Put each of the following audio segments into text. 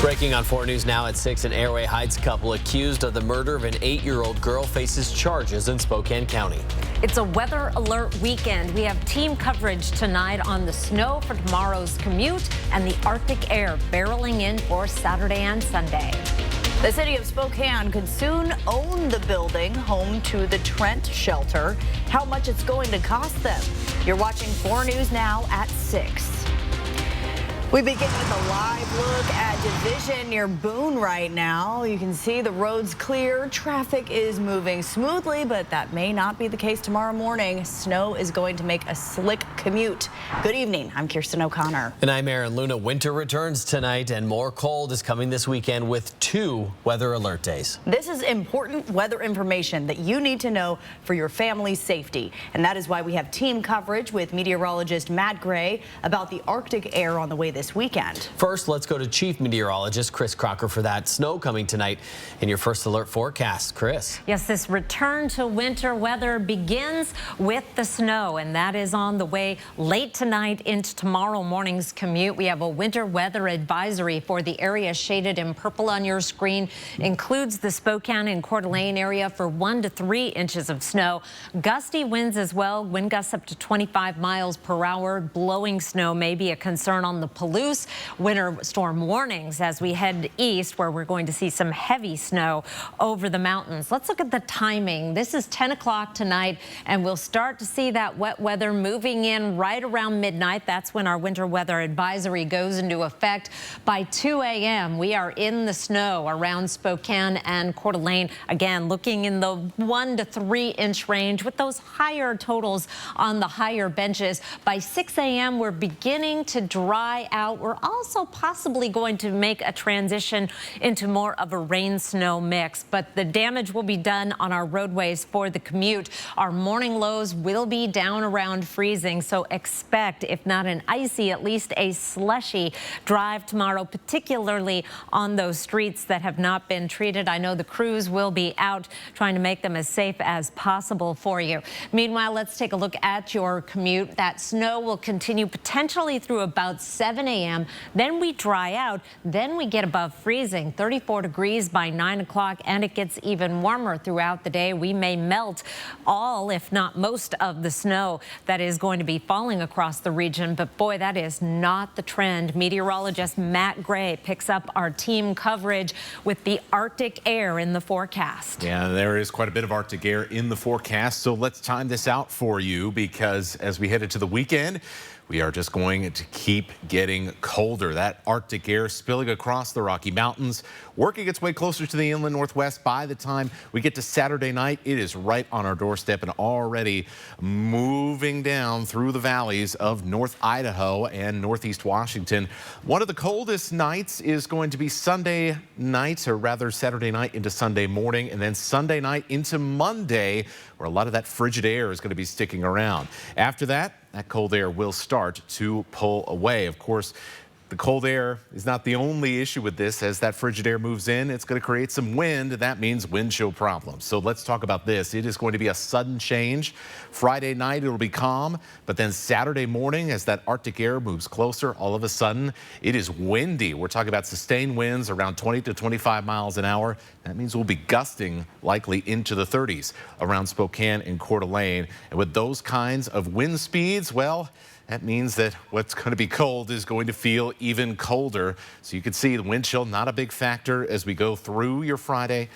Breaking on 4 News now at 6, an Airway Heights couple accused of the murder of an 8-year-old girl faces charges in Spokane County. It's a weather alert weekend. We have team coverage tonight on the snow for tomorrow's commute and the Arctic air barreling in for Saturday and Sunday. The city of Spokane could soon own the building home to the Trent shelter. How much it's going to cost them. You're watching 4 News now at 6. We begin with a live look at Division near Boone right now. You can see the roads clear. Traffic is moving smoothly, but that may not be the case tomorrow morning. Snow is going to make a slick commute. Good evening. I'm Kirsten O'Connor. And I'm Aaron Luna. Winter returns tonight and more cold is coming this weekend with 2 weather alert days. This is important weather information that you need to know for your family's safety. And that is why we have team coverage with meteorologist Matt Gray about the Arctic air on the way this weekend. First, let's go to Chief Meteorologist Chris Crocker for that snow coming tonight in your first alert forecast. Chris. Yes, this return to winter weather begins with the snow, and that is on the way late tonight into tomorrow morning's commute. We have a winter weather advisory for the area shaded in purple on your screen. Includes the Spokane and Coeur d'Alene area for 1 to 3 inches of snow. Gusty winds as well. Wind gusts up to 25 miles per hour. Blowing snow may be a concern on the Palouse. Winter storm warnings as we head east, where we're going to see some heavy snow over the mountains. Let's look at the timing. This is 10 o'clock tonight, and we'll start to see that wet weather moving in right around midnight. That's when our winter weather advisory goes into effect. By 2 a.m., we are in the snow around Spokane and Coeur d'Alene. Again, looking in the 1 to 3 inch range with those higher totals on the higher benches. By 6 a.m., we're beginning to dry out. We're also possibly going to make a transition into more of a rain-snow mix, but the damage will be done on our roadways for the commute. Our morning lows will be down around freezing, so expect, if not an icy, at least a slushy drive tomorrow, particularly on those streets that have not been treated. I know the crews will be out trying to make them as safe as possible for you. Meanwhile, let's take a look at your commute. That snow will continue potentially through about 7 a.m. Then we dry out. Then we get above freezing, 34 degrees by 9 o'clock, and it gets even warmer throughout the day. We may melt all, if not most, of the snow that is going to be falling across the region. But boy, that is not the trend. Meteorologist Matt Gray picks up our team coverage with the Arctic air in the forecast. Yeah, there is quite a bit of Arctic air in the forecast. So let's time this out for you, because as we head into the weekend, we are just going to keep getting colder. That Arctic air spilling across the Rocky Mountains, working its way closer to the inland northwest. By the time we get to Saturday night, it is right on our doorstep and already moving down through the valleys of North Idaho and Northeast Washington. One of the coldest nights is going to be Sunday night, or rather Saturday night into Sunday morning, and then Sunday night into Monday, where a lot of that frigid air is going to be sticking around. After that, that cold air will start to pull away. Of course, the cold air is not the only issue with this. As that frigid air moves in, it's going to create some wind. That means wind chill problems. So let's talk about this. It is going to be a sudden change. Friday night, it'll be calm. But then Saturday morning, as that Arctic air moves closer, all of a sudden, it is windy. We're talking about sustained winds around 20 to 25 miles an hour. That means we'll be gusting likely into the 30s around Spokane and Coeur d'Alene. And with those kinds of wind speeds, well, that means that what's going to be cold is going to feel even colder. So you can see the wind chill, not a big factor as we go through your Friday.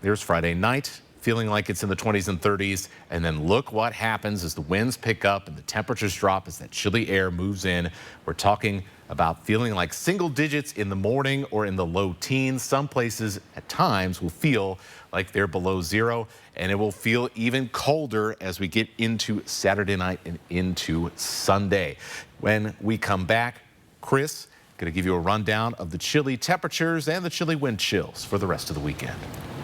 There's Friday night, feeling like it's in the 20s and 30s. And then look what happens as the winds pick up and the temperatures drop as that chilly air moves in. We're talking about feeling like single digits in the morning or in the low teens. Some places at times will feel like they're below 0, and it will feel even colder as we get into Saturday night and into Sunday. When we come back, Chris, going to give you a rundown of the chilly temperatures and the chilly wind chills for the rest of the weekend.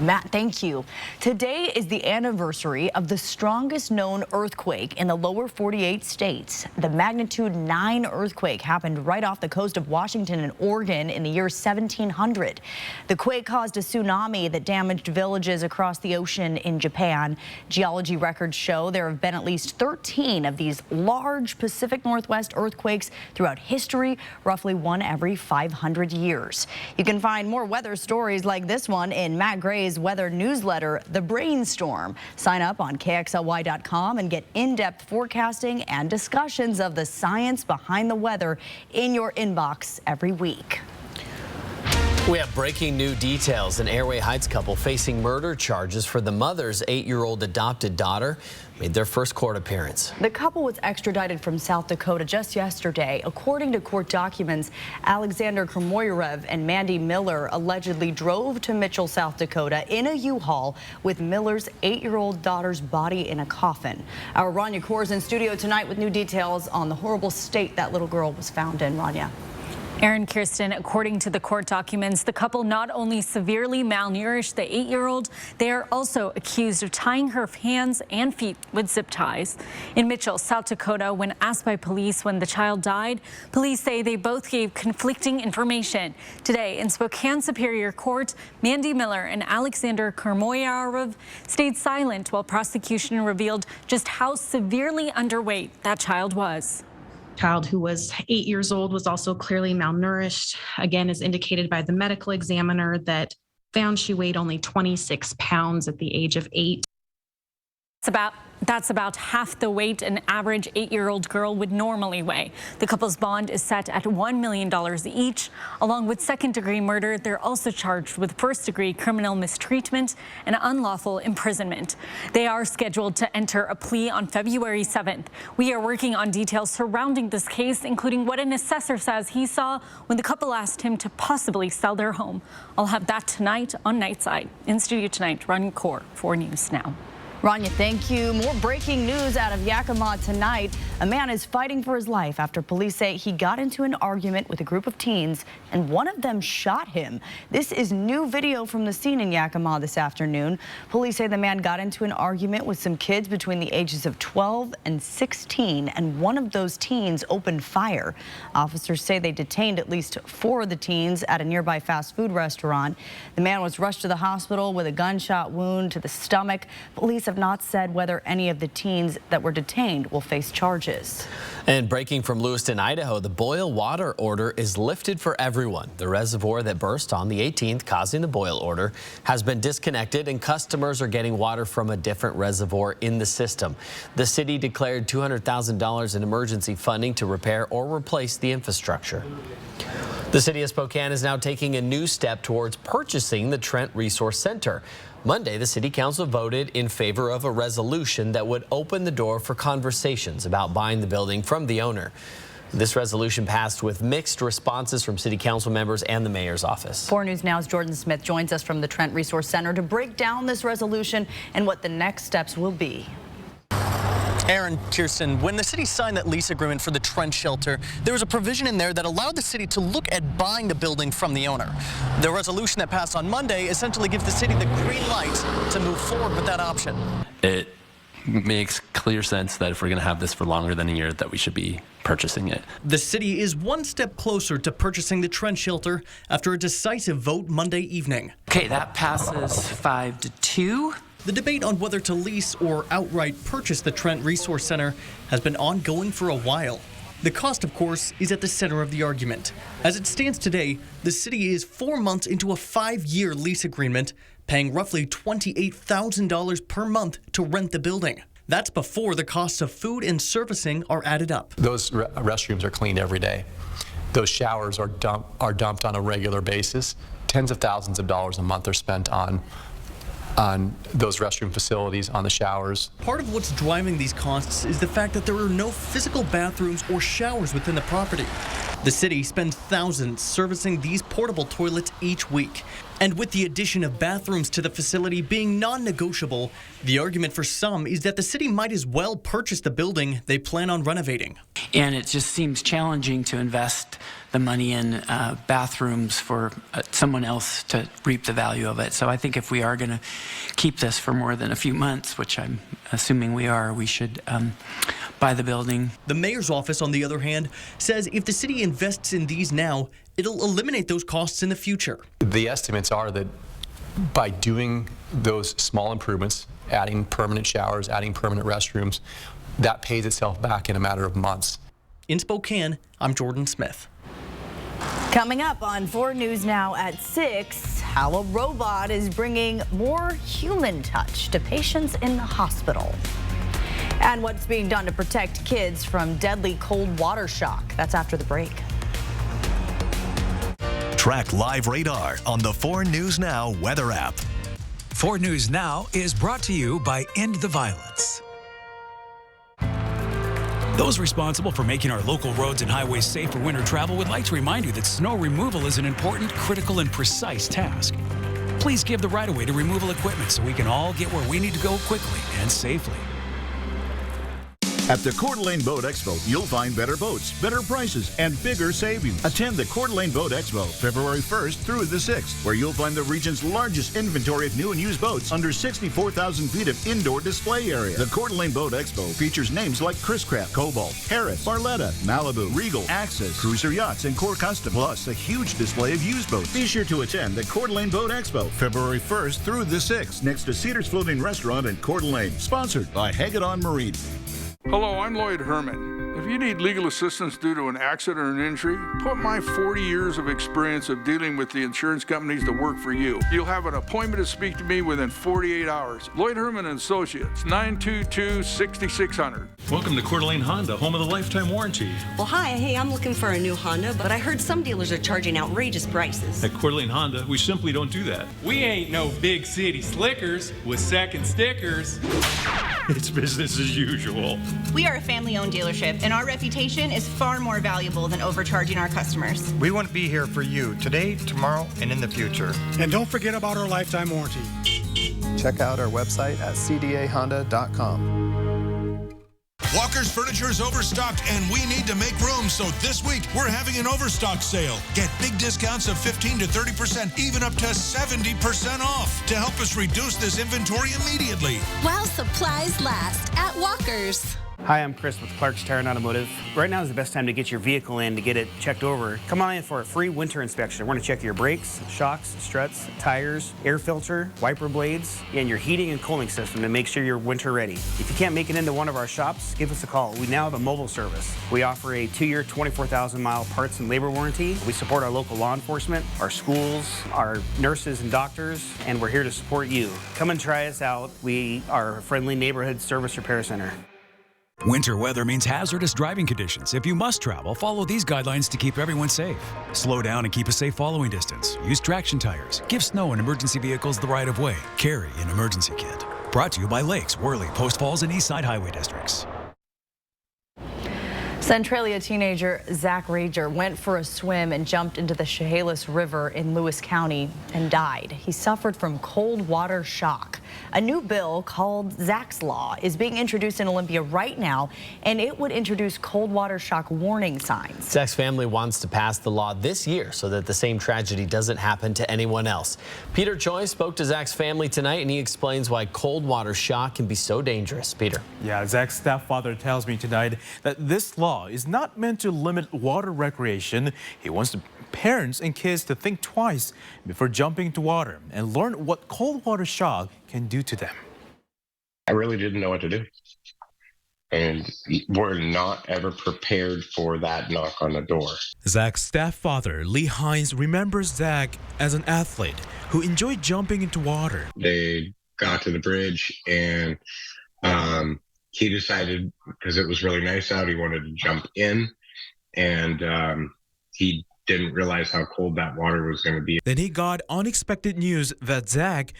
Matt, thank you. Today is the anniversary of the strongest known earthquake in the lower 48 states. The magnitude 9 earthquake happened right off the coast of Washington and Oregon in the year 1700. The quake caused a tsunami that damaged villages across the ocean in Japan. Geology records show there have been at least 13 of these large Pacific Northwest earthquakes throughout history, roughly one every 500 years. You can find more weather stories like this one in Matt Gray's weather newsletter, The Brainstorm. Sign up on KXLY.com and get in-depth forecasting and discussions of the science behind the weather in your inbox every week. We have breaking new details. An Airway Heights couple facing murder charges for the mother's 8-year-old adopted daughter made their first court appearance. The couple was extradited from South Dakota just yesterday. According to court documents, Alexander Krimoyarev and Mandy Miller allegedly drove to Mitchell, South Dakota in a U-Haul with Miller's 8-year-old daughter's body in a coffin. Our Rania Kaur is in studio tonight with new details on the horrible state that little girl was found in. Rania. Aaron, Kirsten, according to the court documents, the couple not only severely malnourished the 8-year-old, they are also accused of tying her hands and feet with zip ties. In Mitchell, South Dakota, when asked by police when the child died, police say they both gave conflicting information. Today, in Spokane Superior Court, Mandy Miller and Alexander Krimoyarev stayed silent while prosecution revealed just how severely underweight that child was. Child who was 8 years old was also clearly malnourished, again, as indicated by the medical examiner that found she weighed only 26 pounds at the age of 8. That's about half the weight an average 8-year-old girl would normally weigh. The couple's bond is set at $1 million each. Along with second-degree murder, they're also charged with first-degree criminal mistreatment and unlawful imprisonment. They are scheduled to enter a plea on February 7th. We are working on details surrounding this case, including what an assessor says he saw when the couple asked him to possibly sell their home. I'll have that tonight on Nightside. In studio tonight, Rania Kaur, 4 News Now. Rania, thank you. More breaking news out of Yakima tonight. A man is fighting for his life after police say he got into an argument with a group of teens and one of them shot him. This is new video from the scene in Yakima this afternoon. Police say the man got into an argument with some kids between the ages of 12 and 16, and one of those teens opened fire. Officers say they detained at least 4 of the teens at a nearby fast food restaurant. The man was rushed to the hospital with a gunshot wound to the stomach. Police have not said whether any of the teens that were detained will face charges. And breaking from Lewiston, Idaho, the boil water order is lifted for everyone. The reservoir that burst on the 18th, causing the boil order, has been disconnected, and customers are getting water from a different reservoir in the system. The city declared $200,000 in emergency funding to repair or replace the infrastructure. The city of Spokane is now taking a new step towards purchasing the Trent Resource Center. Monday, the City Council voted in favor of a resolution that would open the door for conversations about buying the building from the owner. This resolution passed with mixed responses from City Council members and the mayor's office. 4 News Now's Jordan Smith joins us from the Trent Resource Center to break down this resolution and what the next steps will be. Aaron, Kirsten, when the city signed that lease agreement for the Trent shelter, there was a provision in there that allowed the city to look at buying the building from the owner. The resolution that passed on Monday essentially gives the city the green light to move forward with that option. It makes clear sense that if we're going to have this for longer than a year, that we should be purchasing it. The city is one step closer to purchasing the Trent shelter after a decisive vote Monday evening. Okay, that passes 5-2. The debate on whether to lease or outright purchase the Trent Resource Center has been ongoing for a while. The cost, of course, is at the center of the argument. As it stands today, the city is 4 months into a 5-year lease agreement, paying roughly $28,000 per month to rent the building. That's before the costs of food and servicing are added up. Those restrooms are cleaned every day. Those showers are dumped on a regular basis. Tens of thousands of dollars a month are spent on those restroom facilities, on the showers. Part of what's driving these costs is the fact that there are no physical bathrooms or showers within the property. The city spends thousands servicing these portable toilets each week. And with the addition of bathrooms to the facility being non-negotiable, the argument for some is that the city might as well purchase the building they plan on renovating. And it just seems challenging to invest the money in bathrooms for someone else to reap the value of it. So I think if we are going to keep this for more than a few months, which I'm assuming we are, we should buy the building. The mayor's office, on the other hand, says if the city invests in these now, it'll eliminate those costs in the future. The estimates are that by doing those small improvements, adding permanent showers, adding permanent restrooms, that pays itself back in a matter of months. In Spokane, I'm Jordan Smith. Coming up on 4 News Now at 6, how a robot is bringing more human touch to patients in the hospital. And what's being done to protect kids from deadly cold water shock. That's after the break. Track live radar on the 4 News Now weather app. 4 News Now is brought to you by End the Violence. Those responsible for making our local roads and highways safe for winter travel would like to remind you that snow removal is an important, critical, and precise task. Please give the right-of-way to removal equipment so we can all get where we need to go quickly and safely. At the Coeur d'Alene Boat Expo, you'll find better boats, better prices, and bigger savings. Attend the Coeur d'Alene Boat Expo February 1st through the 6th, where you'll find the region's largest inventory of new and used boats under 64,000 feet of indoor display area. The Coeur d'Alene Boat Expo features names like Chris Craft, Cobalt, Harris, Barletta, Malibu, Regal, Axis, Cruiser Yachts, and Core Custom, plus a huge display of used boats. Be sure to attend the Coeur d'Alene Boat Expo February 1st through the 6th, next to Cedars Floating Restaurant in Coeur d'Alene, sponsored by Hagedon Marine. Hello, I'm Lloyd Herman. If you need legal assistance due to an accident or an injury, put my 40 years of experience of dealing with the insurance companies to work for you. You'll have an appointment to speak to me within 48 hours. Lloyd Herman and Associates, 922-6600. Welcome to Coeur d'Alene Honda, home of the lifetime warranty. Well, hi. Hey, I'm looking for a new Honda, but I heard some dealers are charging outrageous prices. At Coeur d'Alene Honda, we simply don't do that. We ain't no big city slickers with second stickers. It's business as usual. We are a family-owned dealership, and our reputation is far more valuable than overcharging our customers. We want to be here for you today, tomorrow, and in the future. And don't forget about our lifetime warranty. Check out our website at cdahonda.com. Walker's Furniture is overstocked and we need to make room, so this week we're having an overstock sale. Get big discounts of 15 to 30%, even up to 70% off to help us reduce this inventory immediately. While supplies last at Walker's. Hi, I'm Chris with Clark's Tire and Automotive. Right now is the best time to get your vehicle in to get it checked over. Come on in for a free winter inspection. We're going to check your brakes, shocks, struts, tires, air filter, wiper blades, and your heating and cooling system to make sure you're winter ready. If you can't make it into one of our shops, give us a call. We now have a mobile service. We offer a 2-year, 24,000-mile parts and labor warranty. We support our local law enforcement, our schools, our nurses and doctors, and we're here to support you. Come and try us out. We are a friendly neighborhood service repair center. Winter weather means hazardous driving conditions. If you must travel, follow these guidelines to keep everyone safe. Slow down and keep a safe following distance. Use traction tires. Give snow and emergency vehicles the right of way. Carry an emergency kit. Brought to you by Lakes, Worley, Post Falls, and Eastside Highway Districts. Centralia teenager Zach Rager went for a swim and jumped into the Chehalis River in Lewis County and died. He suffered from cold water shock. A new bill called Zach's Law is being introduced in Olympia right now, and it would introduce cold water shock warning signs. Zach's family wants to pass the law this year so that the same tragedy doesn't happen to anyone else. Peter Choi spoke to Zach's family tonight, and he explains why cold water shock can be so dangerous. Peter. Yeah, Zach's stepfather tells me tonight that this law is not meant to limit water recreation. He wants the parents and kids to think twice before jumping into water and learn what cold water shock can do to them. I really didn't know what to do. And we're not ever prepared for that knock on the door. Zach's stepfather, Lee Hines, remembers Zach as an athlete who enjoyed jumping into water. They got to the bridge and he decided, because it was really nice out, he wanted to jump in, and he didn't realize how cold that water was going to be. Then he got unexpected news that Zach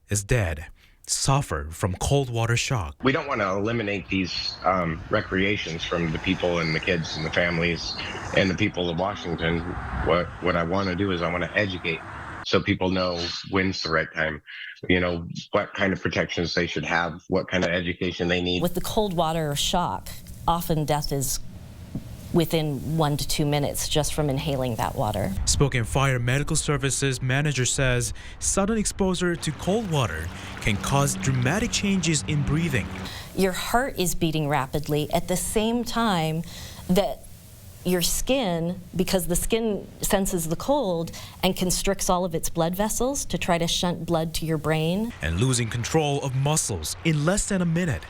is dead, suffered from cold water shock. We don't want to eliminate these recreations from the people and the kids and the families and the people of Washington. What I want to do is I want to educate so people know when's the right time, you know, what kind of protections they should have, what kind of education they need. With the cold water shock, often death is within 1 to 2 minutes just from inhaling that water. Spokane Fire Medical Services manager says sudden exposure to cold water can cause dramatic changes in breathing. Your heart is beating rapidly at the same time that your skin, because the skin senses the cold and constricts all of its blood vessels to try to shunt blood to your brain. And losing control of muscles in less than a minute.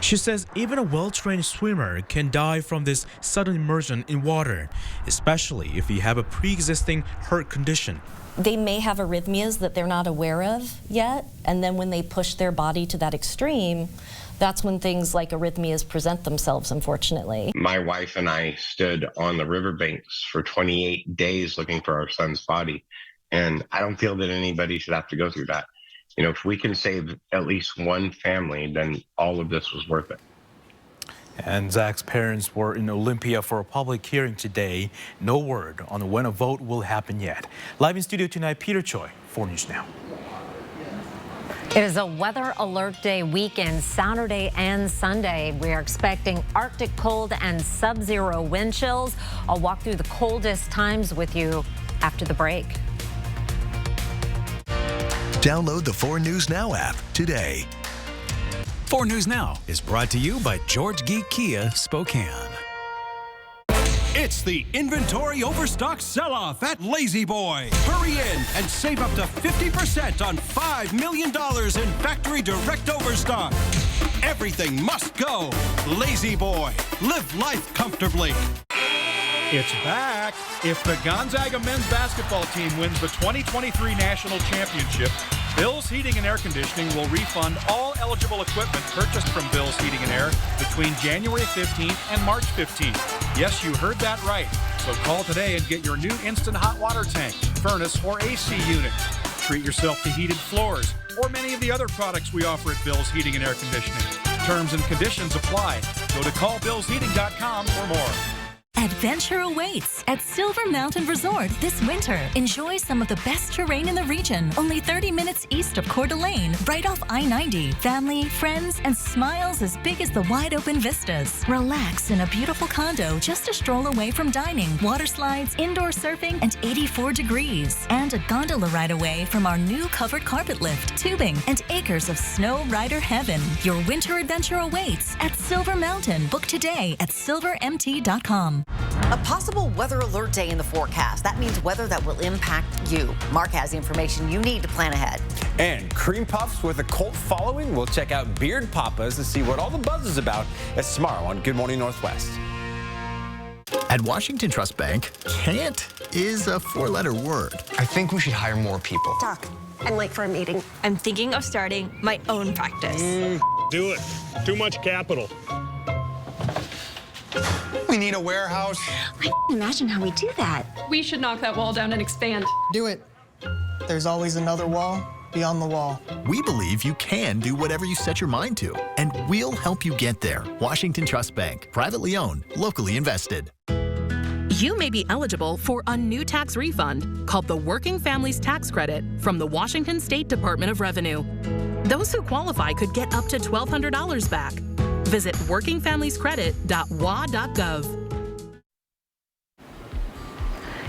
She says even a well-trained swimmer can die from this sudden immersion in water, especially if you have a pre-existing heart condition. They may have arrhythmias that they're not aware of yet, and then when they push their body to that extreme, that's when things like arrhythmias present themselves, unfortunately. My wife and I stood on the riverbanks for 28 days looking for our son's body, and I don't feel that anybody should have to go through that. You know, if we can save at least one family, then all of this was worth it. And Zach's parents were in Olympia for a public hearing today. No word on when a vote will happen yet. Live in studio tonight, Peter Choi, 4 News Now. It is a weather alert day weekend, Saturday and Sunday. We are expecting Arctic cold and sub-zero wind chills. I'll walk through the coldest times with you after the break. Download the 4 News Now app today. 4 News Now is brought to you by George Geek Kia, Spokane. It's the inventory overstock sell-off at Lazy Boy. Hurry in and save up to 50% on $5 million in factory direct overstock. Everything must go. Lazy Boy. Live life comfortably. It's back. If the Gonzaga men's basketball team wins the 2023 National Championship, Bill's Heating and Air Conditioning will refund all eligible equipment purchased from Bill's Heating and Air between January 15th and March 15th. Yes, you heard that right. So call today and get your new instant hot water tank, furnace, or AC unit. Treat yourself to heated floors or many of the other products we offer at Bill's Heating and Air Conditioning. Terms and conditions apply. Go to callbillsheating.com for more. Adventure awaits at Silver Mountain Resort this winter. Enjoy some of the best terrain in the region, only 30 minutes east of Coeur d'Alene, right off I-90. Family, friends, and smiles as big as the wide-open vistas. Relax in a beautiful condo just a stroll away from dining, water slides, indoor surfing, and 84 degrees. And a gondola ride away from our new covered carpet lift, tubing, and acres of snow rider heaven. Your winter adventure awaits at Silver Mountain. Book today at silvermt.com. A possible weather alert day in the forecast. That means weather that will impact you. Mark has the information you need to plan ahead. And cream puffs with a cult following. We'll check out Beard Papas to see what all the buzz is about. That's tomorrow on Good Morning Northwest. At Washington Trust Bank, can't is a 4-letter word. I think we should hire more people. Doc, I'm late for a meeting. I'm thinking of starting my own practice. Do it. Too much capital. We need a warehouse. I can't imagine how we do that. We should knock that wall down and expand. Do it. There's always another wall beyond the wall. We believe you can do whatever you set your mind to, and we'll help you get there. Washington Trust Bank, privately owned, locally invested. You may be eligible for a new tax refund called the Working Families Tax Credit from the Washington State Department of Revenue. Those who qualify could get up to $1,200 back. Visit workingfamiliescredit.wa.gov.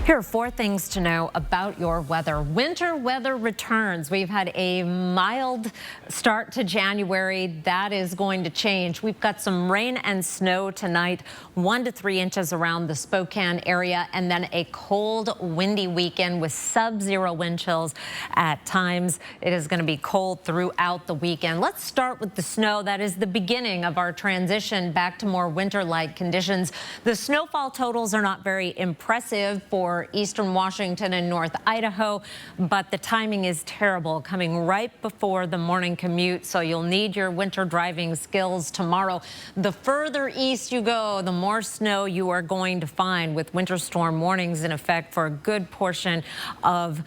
Here are 4 things to know about your weather. Winter weather returns. We've had a mild start to January. That is going to change. We've got some rain and snow tonight, 1 to 3 inches around the Spokane area, and then a cold, windy weekend with sub-zero wind chills at times. It is going to be cold throughout the weekend. Let's start with the snow. That is the beginning of our transition back to more winter-like conditions. The snowfall totals are not very impressive for eastern Washington and North Idaho, but the timing is terrible, coming right before the morning commute, so you'll need your winter driving skills tomorrow. The further east you go, the more snow you are going to find, with winter storm warnings in effect for a good portion of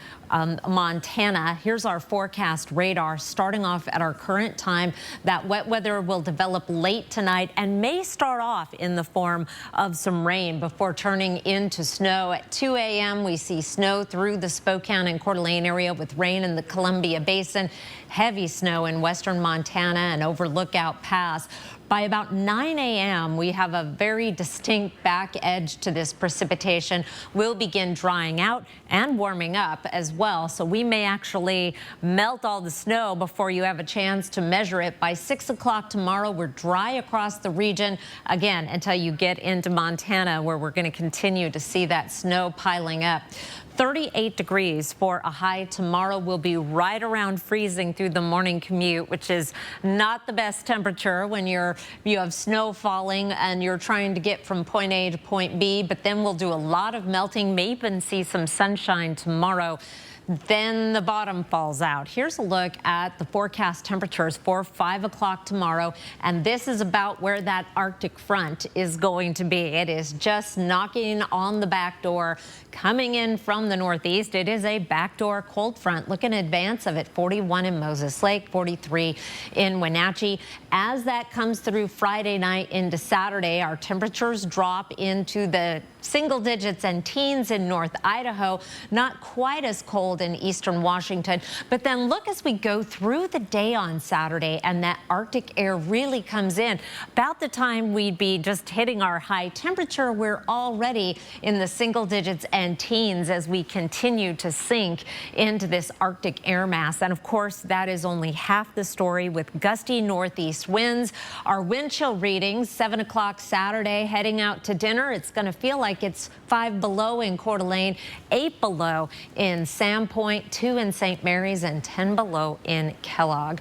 Montana. Here's our forecast radar. Starting off at our current time, that wet weather will develop late tonight and may start off in the form of some rain before turning into snow. At 2 a.m. we see snow through the Spokane and Coeur d'Alene area with rain in the Columbia Basin, heavy snow in western Montana and over Lookout Pass. By about 9 a.m., we have a very distinct back edge to this precipitation. We'll begin drying out and warming up as well, so we may actually melt all the snow before you have a chance to measure it. By 6 o'clock tomorrow, we're dry across the region again until you get into Montana, where we're going to continue to see that snow piling up. 38 degrees for a high tomorrow. Will be right around freezing through the morning commute, which is not the best temperature when you're where you have snow falling and you're trying to get from point A to point B, but then we'll do a lot of melting, maybe even see some sunshine tomorrow. Then the bottom falls out. Here's a look at the forecast temperatures for 5 o'clock tomorrow, and this is about where that Arctic front is going to be. It is just knocking on the back door, coming in from the northeast. It is a backdoor cold front. Look in advance of it, 41 in Moses Lake, 43 in Wenatchee. As that comes through Friday night into Saturday, our temperatures drop into the single digits and teens in North Idaho, not quite as cold in eastern Washington. But then look as we go through the day on Saturday and that Arctic air really comes in. About the time we'd be just hitting our high temperature, we're already in the single digits and teens as we continue to sink into this Arctic air mass. And of course, that is only half the story with gusty northeast winds. Our wind chill readings, 7 o'clock Saturday, heading out to dinner. It's going to feel like it's 5 below in Coeur d'Alene, 8 below in Sandpoint, 2 in St. Mary's, and 10 below in Kellogg.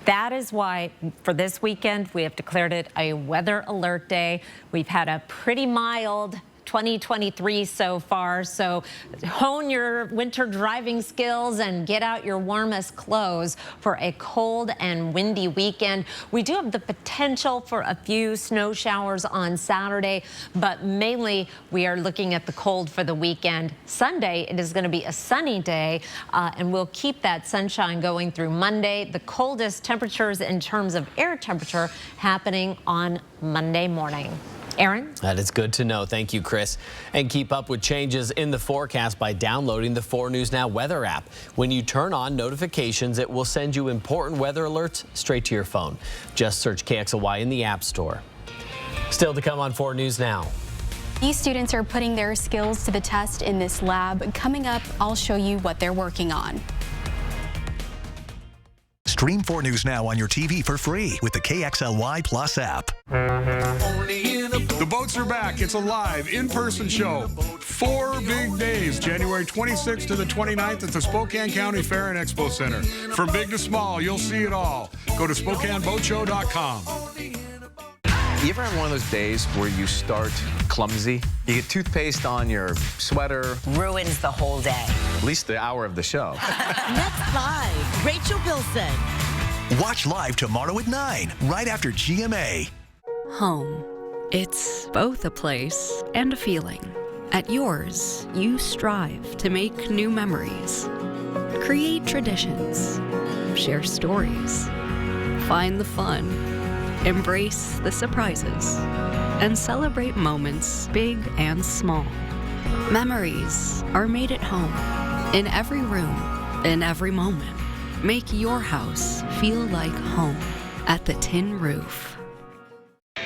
That is why for this weekend we have declared it a weather alert day. We've had a pretty mild 2023 so far, so hone your winter driving skills and get out your warmest clothes for a cold and windy weekend. We do have the potential for a few snow showers on Saturday, but mainly we are looking at the cold for the weekend. Sunday, it is going to be a sunny day, and we'll keep that sunshine going through Monday. The coldest temperatures in terms of air temperature happening on Monday morning. Aaron? That is good to know. Thank you, Chris. And keep up with changes in the forecast by downloading the 4 News Now weather app. When you turn on notifications, it will send you important weather alerts straight to your phone. Just search KXLY in the App Store. Still to come on 4 News Now. These students are putting their skills to the test in this lab. Coming up, I'll show you what they're working on. Stream 4 News Now on your TV for free with the KXLY Plus app. The boats are back. It's a live, in-person show. 4 big days, January 26th to the 29th at the Spokane County Fair and Expo Center. From big to small, you'll see it all. Go to SpokaneBoatShow.com. You ever have one of those days where you start clumsy? You get toothpaste on your sweater. Ruins the whole day. At least the hour of the show. Next live, Rachel Bilson. Watch live tomorrow at 9, right after GMA. Home. It's both a place and a feeling. At yours, you strive to make new memories, create traditions, share stories, find the fun, embrace the surprises, and celebrate moments big and small. Memories are made at home, in every room, in every moment. Make your house feel like home at the Tin Roof.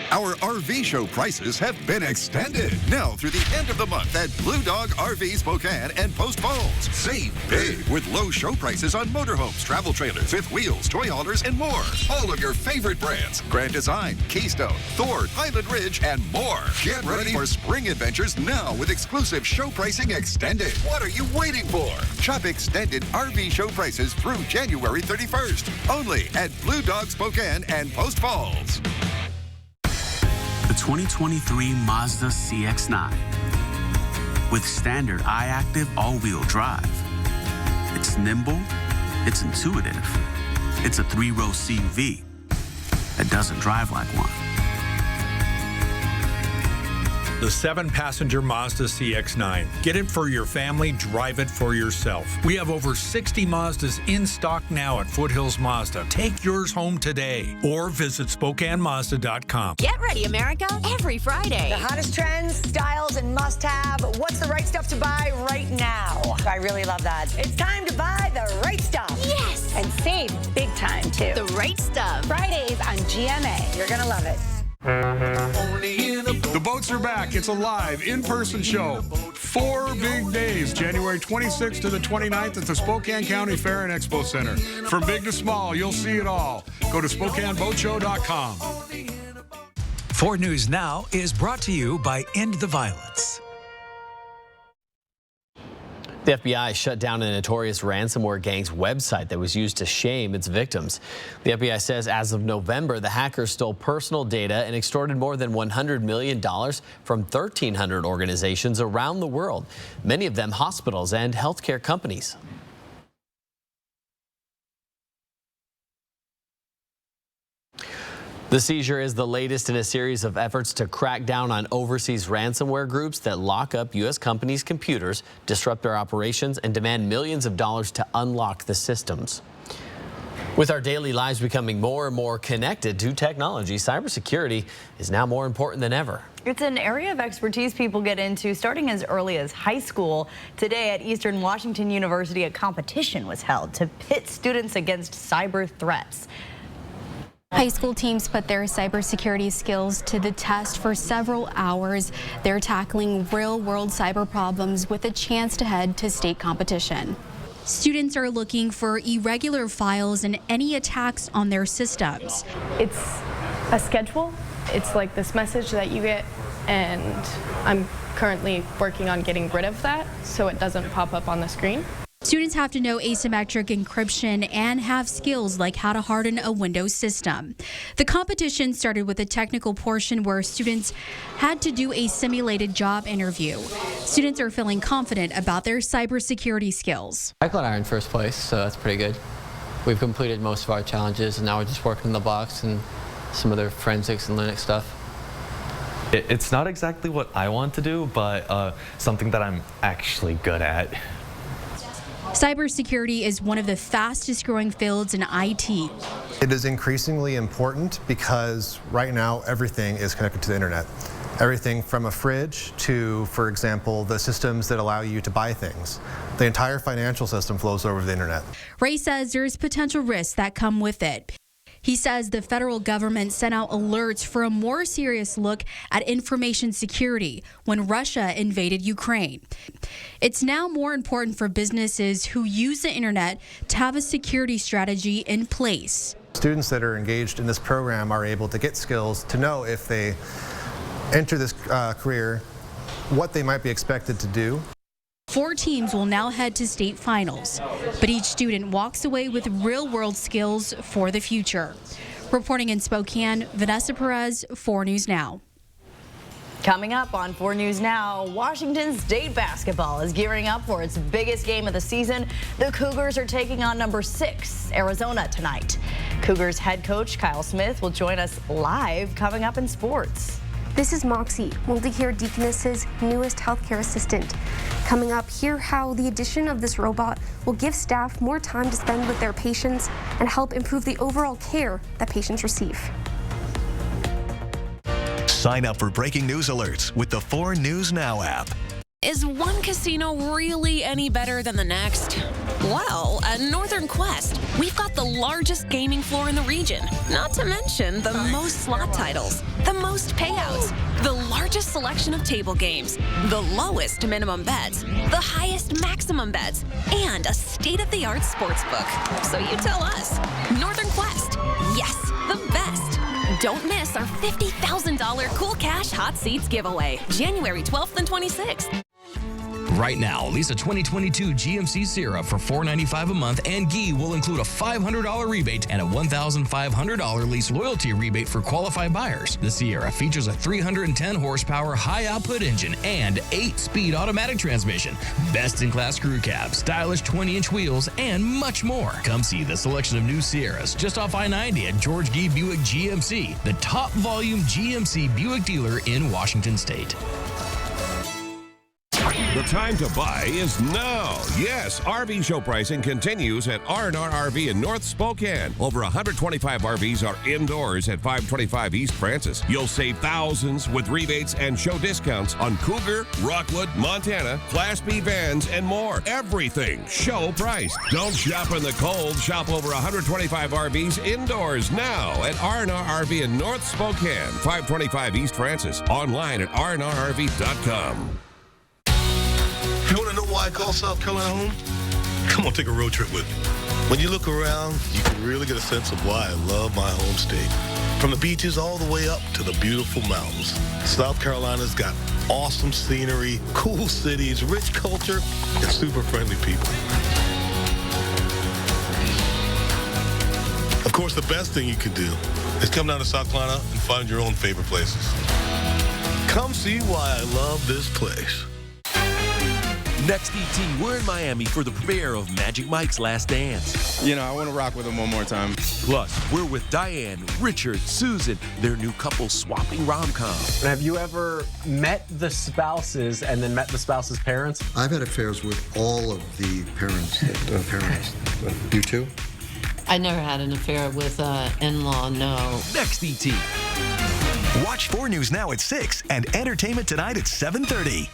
Our RV show prices have been extended. Now through the end of the month at Blue Dog RV Spokane and Post Falls. Save big with low show prices on motorhomes, travel trailers, fifth wheels, toy haulers, and more. All of your favorite brands. Grand Design, Keystone, Thor, Highland Ridge, and more. Get ready for spring adventures now with exclusive show pricing extended. What are you waiting for? Shop extended RV show prices through January 31st. Only at Blue Dog Spokane and Post Falls. The 2023 Mazda CX-9 with standard iActive all-wheel drive. It's nimble, it's intuitive, it's a 3-row CUV that doesn't drive like one. The 7-passenger Mazda CX-9. Get it for your family, drive it for yourself. We have over 60 Mazdas in stock now at Foothills Mazda. Take yours home today or visit SpokaneMazda.com. Get ready, America, every Friday. The hottest trends, styles, and must-have. What's the right stuff to buy right now? I really love that. It's time to buy the right stuff. Yes! And save big time, too. The right stuff. Fridays on GMA. You're going to love it. The boats are back. It's a live, in-person show. 4 big days, January 26th to the 29th at the Spokane County Fair and Expo Center. From big to small, you'll see it all. Go to SpokaneBoatShow.com. 4 News Now is brought to you by End the Violence. The FBI shut down a notorious ransomware gang's website that was used to shame its victims. The FBI says as of November, the hackers stole personal data and extorted more than $100 million from 1,300 organizations around the world, many of them hospitals and healthcare companies. The seizure is the latest in a series of efforts to crack down on overseas ransomware groups that lock up U.S. companies' computers, disrupt their operations, and demand millions of dollars to unlock the systems. With our daily lives becoming more and more connected to technology, cybersecurity is now more important than ever. It's an area of expertise people get into starting as early as high school. Today at Eastern Washington University, a competition was held to pit students against cyber threats. High school teams put their cybersecurity skills to the test for several hours. They're tackling real-world cyber problems with a chance to head to state competition. Students are looking for irregular files and any attacks on their systems. It's a schedule. It's like this message that you get, and I'm currently working on getting rid of that so it doesn't pop up on the screen. Students have to know asymmetric encryption and have skills like how to harden a Windows system. The competition started with a technical portion where students had to do a simulated job interview. Students are feeling confident about their cybersecurity skills. I got iron first place, so that's pretty good. We've completed most of our challenges, and now we're just working in the box and some other forensics and Linux stuff. It's not exactly what I want to do, but something that I'm actually good at. Cybersecurity is one of the fastest growing fields in IT. It is increasingly important because right now everything is connected to the internet. Everything from a fridge to, for example, the systems that allow you to buy things. The entire financial system flows over the internet. Ray says there's potential risks that come with it. He says the federal government sent out alerts for a more serious look at information security when Russia invaded Ukraine. It's now more important for businesses who use the internet to have a security strategy in place. Students that are engaged in this program are able to get skills to know if they enter this career, what they might be expected to do. 4 teams will now head to state finals, but each student walks away with real-world skills for the future. Reporting in Spokane, Vanessa Perez, 4 News Now. Coming up on 4 News Now, Washington State basketball is gearing up for its biggest game of the season. The Cougars are taking on number 6, Arizona, tonight. Cougars head coach Kyle Smith will join us live coming up in sports. This is Moxie, Multicare Deaconess's newest healthcare assistant. Coming up, hear how the addition of this robot will give staff more time to spend with their patients and help improve the overall care that patients receive. Sign up for breaking news alerts with the 4 News Now app. Is one casino really any better than the next? Well, at Northern Quest, we've got the largest gaming floor in the region, not to mention the most slot titles, the most payouts, the largest selection of table games, the lowest minimum bets, the highest maximum bets, and a state-of-the-art sports book. So you tell us. Northern Quest, yes, the best. Don't miss our $50,000 Cool Cash Hot Seats giveaway, January 12th and 26th. Right now, lease a 2022 GMC Sierra for $495 a month, and GE will include a $500 rebate and a $1,500 lease loyalty rebate for qualified buyers. The Sierra features a 310 horsepower high-output engine and 8-speed automatic transmission, best-in-class crew cab, stylish 20-inch wheels, and much more. Come see the selection of new Sierras just off I-90 at George G. Buick GMC, the top volume GMC Buick dealer in Washington State. The time to buy is now. Yes, RV show pricing continues at R&R RV in North Spokane. Over 125 RVs are indoors at 525 East Francis. You'll save thousands with rebates and show discounts on Cougar, Rockwood, Montana, Class B vans, and more. Everything show price. Don't shop in the cold. Shop over 125 RVs indoors now at R&R RV in North Spokane, 525 East Francis. Online at rnrrv.com. You want to know why I call South Carolina home? Come on, take a road trip with me. When you look around, you can really get a sense of why I love my home state. From the beaches all the way up to the beautiful mountains, South Carolina's got awesome scenery, cool cities, rich culture, and super friendly people. Of course, the best thing you can do is come down to South Carolina and find your own favorite places. Come see why I love this place. Next ET, we're in Miami for the premiere of Magic Mike's Last Dance. You know, I want to rock with him one more time. Plus, we're with Diane, Richard, Susan, their new couple swapping rom-com. Have you ever met the spouses and then met the spouse's parents? I've had affairs with all of the parents. You too? I never had an affair with in-law, no. Next ET. Watch 4 News Now at 6 and Entertainment Tonight at 7:30.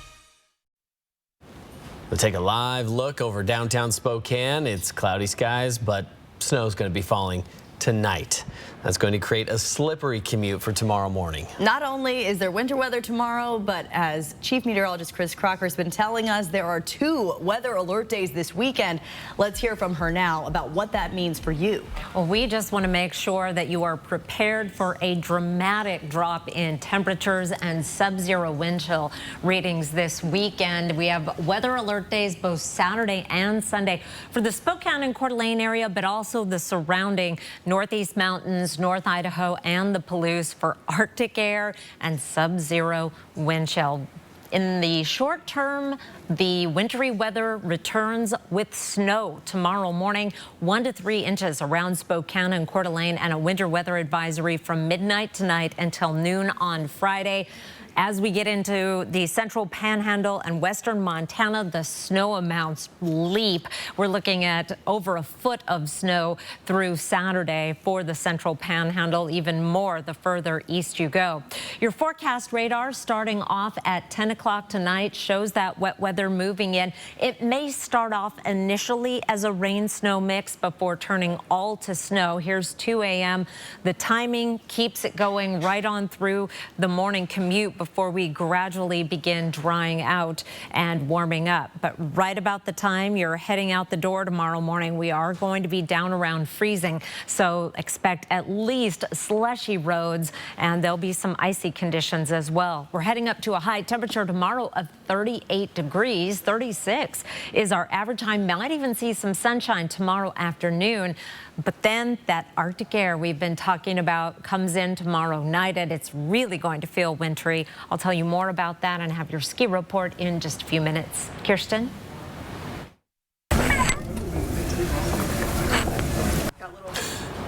We'll take a live look over downtown Spokane. It's cloudy skies, but snow's going to be falling tonight. That's going to create a slippery commute for tomorrow morning. Not only is there winter weather tomorrow, but as Chief Meteorologist Chris Crocker has been telling us, there are 2 weather alert days this weekend. Let's hear from her now about what that means for you. Well, we just want to make sure that you are prepared for a dramatic drop in temperatures and sub-zero wind chill readings this weekend. We have weather alert days both Saturday and Sunday for the Spokane and Coeur d'Alene area, but also the surrounding Northeast Mountains, North Idaho, and the Palouse for Arctic air and sub-zero wind chill. In the short term, the wintry weather returns with snow tomorrow morning, 1 to 3 inches around Spokane and Coeur d'Alene, and a winter weather advisory from midnight tonight until noon on Friday. As we get into the central panhandle and western Montana, the snow amounts leap. We're looking at over a foot of snow through Saturday for the central panhandle, even more the further east you go. Your forecast radar starting off at 10 o'clock tonight shows that wet weather moving in. It may start off initially as a rain-snow mix before turning all to snow. Here's 2 a.m. The timing keeps it going right on through the morning commute before we gradually begin drying out and warming up. But right about the time you're heading out the door tomorrow morning, we are going to be down around freezing. So expect at least slushy roads, and there'll be some icy conditions as well. We're heading up to a high temperature tomorrow of 38 degrees. 36 is our average time. Might even see some sunshine tomorrow afternoon. But then that Arctic air we've been talking about comes in tomorrow night, and it's really going to feel wintry. I'll tell you more about that and have your ski report in just a few minutes. Kirsten?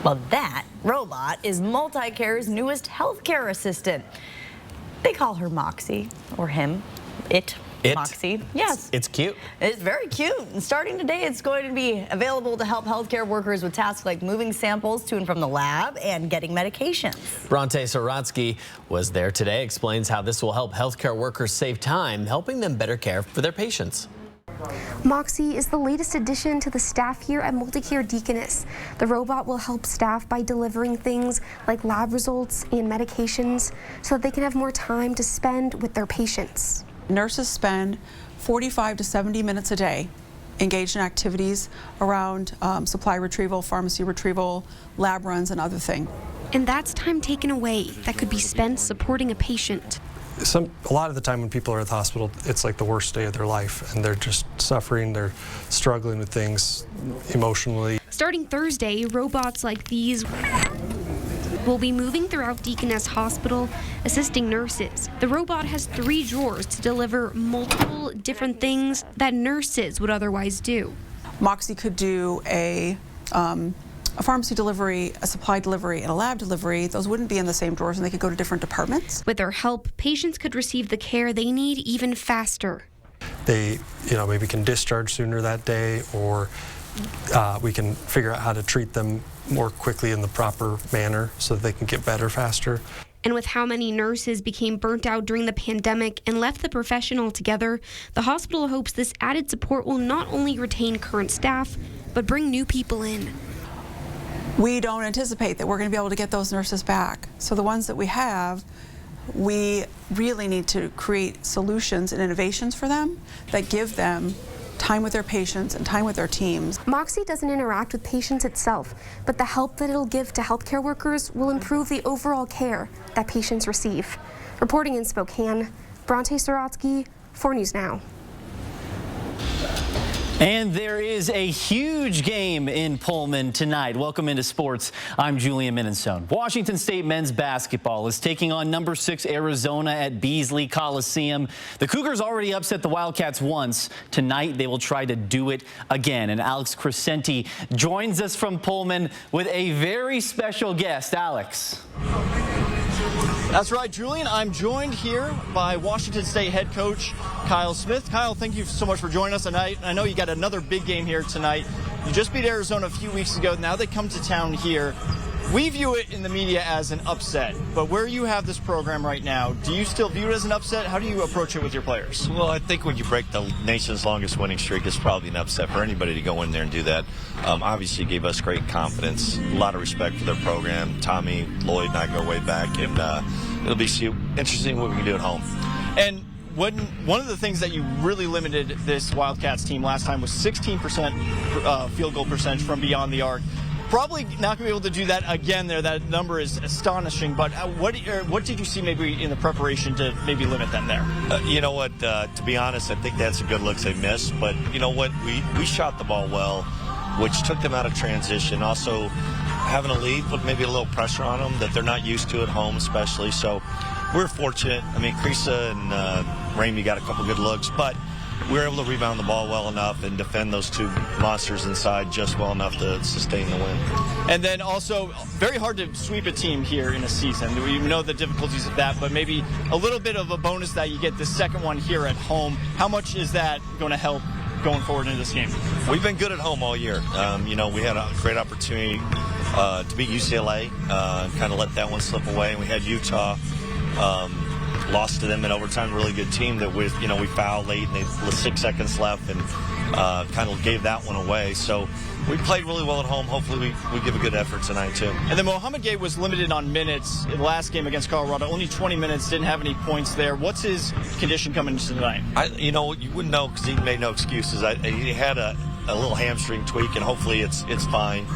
Well, that robot is Multicare's newest healthcare assistant. They call her Moxie, or him, it. Moxie. Yes. It's cute. It's very cute. And starting today, it's going to be available to help healthcare workers with tasks like moving samples to and from the lab and getting medications. Bronte Saratsky was there today, explains how this will help healthcare workers save time, helping them better care for their patients. Moxie is the latest addition to the staff here at Multicare Deaconess. The robot will help staff by delivering things like lab results and medications so that they can have more time to spend with their patients. Nurses spend 45 to 70 minutes a day engaged in activities around supply retrieval, pharmacy retrieval, lab runs, and other things. And that's time taken away that could be spent supporting a patient. A lot of the time when people are at the hospital, it's like the worst day of their life, and they're just suffering, they're struggling with things emotionally. Starting Thursday, robots like these will be moving throughout Deaconess Hospital, assisting nurses. The robot has 3 drawers to deliver multiple different things that nurses would otherwise do. Moxie could do a pharmacy delivery, a supply delivery, and a lab delivery. Those wouldn't be in the same drawers, and they could go to different departments. With their help, patients could receive the care they need even faster. They, maybe can discharge sooner that day, or we can figure out how to treat them more quickly in the proper manner so that they can get better faster. And with how many nurses became burnt out during the pandemic and left the profession altogether, the hospital hopes this added support will not only retain current staff, but bring new people in. We don't anticipate that we're going to be able to get those nurses back. So the ones that we have, we really need to create solutions and innovations for them that give them time with their patients and time with their teams. Moxie doesn't interact with patients itself, but the help that it'll give to healthcare workers will improve the overall care that patients receive. Reporting in Spokane, Bronte Sorotsky, 4 News Now. And there is a huge game in Pullman tonight. Welcome into sports. I'm Julian Minnesone. Washington State men's basketball is taking on number 6 Arizona at Beasley Coliseum. The Cougars already upset the Wildcats once. Tonight they will try to do it again. And Alex Crescenti joins us from Pullman with a very special guest. Alex. That's right, Julian. I'm joined here by Washington State head coach Kyle Smith. Kyle, thank you so much for joining us tonight. I know you got another big game here tonight. You just beat Arizona a few weeks ago. Now they come to town here. We view it in the media as an upset, but where you have this program right now, do you still view it as an upset? How do you approach it with your players? Well, I think when you break the nation's longest winning streak, it's probably an upset for anybody to go in there and do that. Obviously, gave us great confidence, a lot of respect for their program. Tommy, Lloyd, and I go way back, and it'll be interesting what we can do at home. And one of the things that you really limited this Wildcats team last time was 16% field goal percentage from beyond the arc. Probably not going to be able to do that again there. That number is astonishing. But what did you see maybe in the preparation to maybe limit them there? You know what? To be honest, I think that's a good look they missed. But you know what? We shot the ball well, which took them out of transition. Also, having a lead put maybe a little pressure on them that they're not used to at home, especially. So we're fortunate. I mean, Krisa and Ramey got a couple good looks, but we were able to rebound the ball well enough and defend those two monsters inside just well enough to sustain the win. And then also, very hard to sweep a team here in a season. We know the difficulties of that, but maybe a little bit of a bonus that you get the second one here at home. How much is that going to help going forward into this game? We've been good at home all year. You know, we had a great opportunity to beat UCLA, kind of let that one slip away. And we had Utah. Lost to them in overtime. Really good team that we fouled late and they 6 seconds left and kind of gave that one away. So we played really well at home. Hopefully we give a good effort tonight too. And then Mohamed Gay was limited on minutes in the last game against Colorado. Only 20 minutes, didn't have any points there. What's his condition coming into tonight? You wouldn't know because he made no excuses. He had a little hamstring tweak and hopefully it's fine.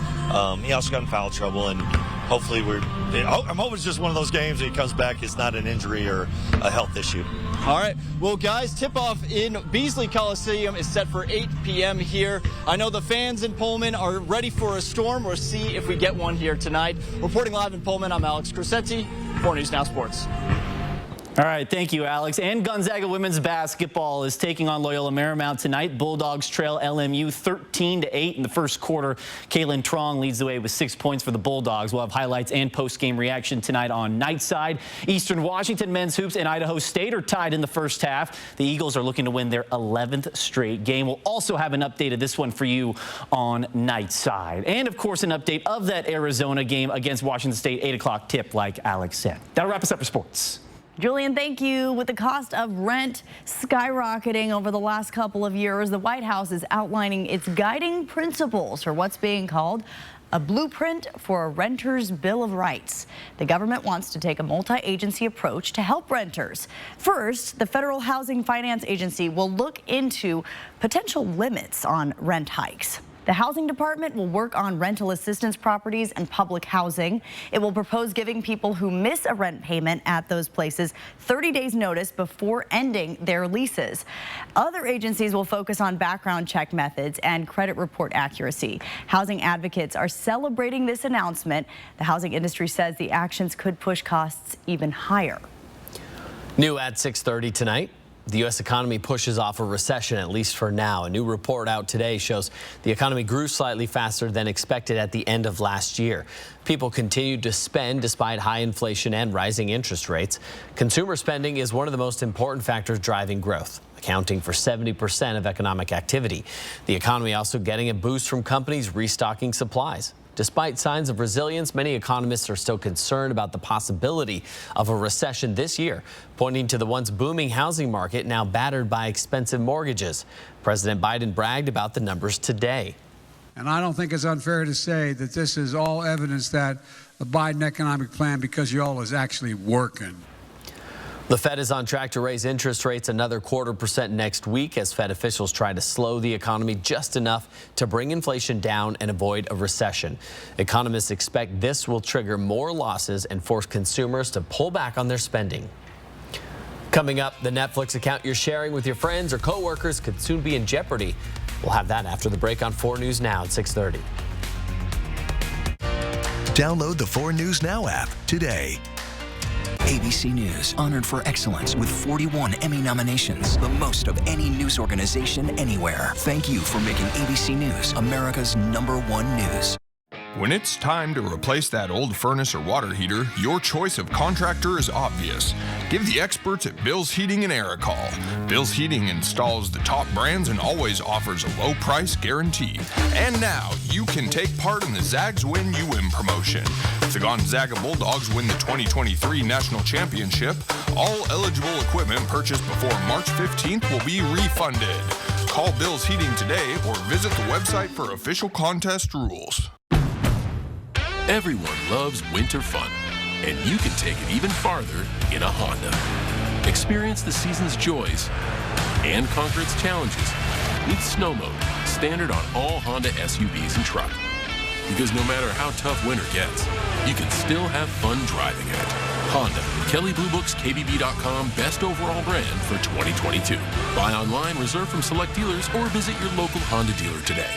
He also got in foul trouble and hopefully I'm hoping it's just one of those games that he comes back, it's not an injury or a health issue. All right. Well, guys, tip-off in Beasley Coliseum is set for 8 p.m. here. I know the fans in Pullman are ready for a storm. We'll see if we get one here tonight. Reporting live in Pullman, I'm Alex Crescenti, 4 News Now Sports. All right, thank you, Alex. And Gonzaga women's basketball is taking on Loyola Marymount tonight. Bulldogs trail LMU 13-8 in the first quarter. Kaylin Trong leads the way with 6 points for the Bulldogs. We'll have highlights and post-game reaction tonight on Nightside. Eastern Washington men's hoops and Idaho State are tied in the first half. The Eagles are looking to win their 11th straight game. We'll also have an update of this one for you on Nightside. And, of course, an update of that Arizona game against Washington State, 8 o'clock tip, like Alex said. That'll wrap us up for sports. Julian, thank you. With the cost of rent skyrocketing over the last couple of years, the White House is outlining its guiding principles for what's being called a blueprint for a renter's Bill of Rights. The government wants to take a multi-agency approach to help renters. First, the Federal Housing Finance Agency will look into potential limits on rent hikes. The Housing Department will work on rental assistance properties and public housing. It will propose giving people who miss a rent payment at those places 30 days notice before ending their leases. Other agencies will focus on background check methods and credit report accuracy. Housing advocates are celebrating this announcement. The housing industry says the actions could push costs even higher. New at 6:30 tonight. The U.S. economy pushes off a recession, at least for now. A new report out today shows the economy grew slightly faster than expected at the end of last year. People continued to spend despite high inflation and rising interest rates. Consumer spending is one of the most important factors driving growth, accounting for 70% of economic activity. The economy also getting a boost from companies restocking supplies. Despite signs of resilience, many economists are still concerned about the possibility of a recession this year, pointing to the once booming housing market now battered by expensive mortgages. President Biden bragged about the numbers today. And I don't think it's unfair to say that this is all evidence that the Biden economic plan, because y'all, is actually working. The Fed is on track to raise interest rates another 0.25% next week as Fed officials try to slow the economy just enough to bring inflation down and avoid a recession. Economists expect this will trigger more losses and force consumers to pull back on their spending. Coming up, the Netflix account you're sharing with your friends or coworkers could soon be in jeopardy. We'll have that after the break on 4 News Now at 6:30. Download the 4 News Now app today. ABC News, honored for excellence with 41 Emmy nominations, the most of any news organization anywhere. Thank you for making ABC News America's #1 news. When it's time to replace that old furnace or water heater, your choice of contractor is obvious. Give the experts at Bill's Heating and Air a call. Bill's Heating installs the top brands and always offers a low price guarantee. And now you can take part in the Zags Win You Win promotion. If the Gonzaga Bulldogs win the 2023 National Championship, all eligible equipment purchased before March 15th will be refunded. Call Bill's Heating today or visit the website for official contest rules. Everyone loves winter fun, and you can take it even farther in a Honda. Experience the season's joys and conquer its challenges. Meet Snow Mode, standard on all Honda SUVs and truck. Because no matter how tough winter gets, you can still have fun driving it. Honda, Kelley Blue Book's KBB.com best overall brand for 2022. Buy online, reserve from select dealers, or visit your local Honda dealer today.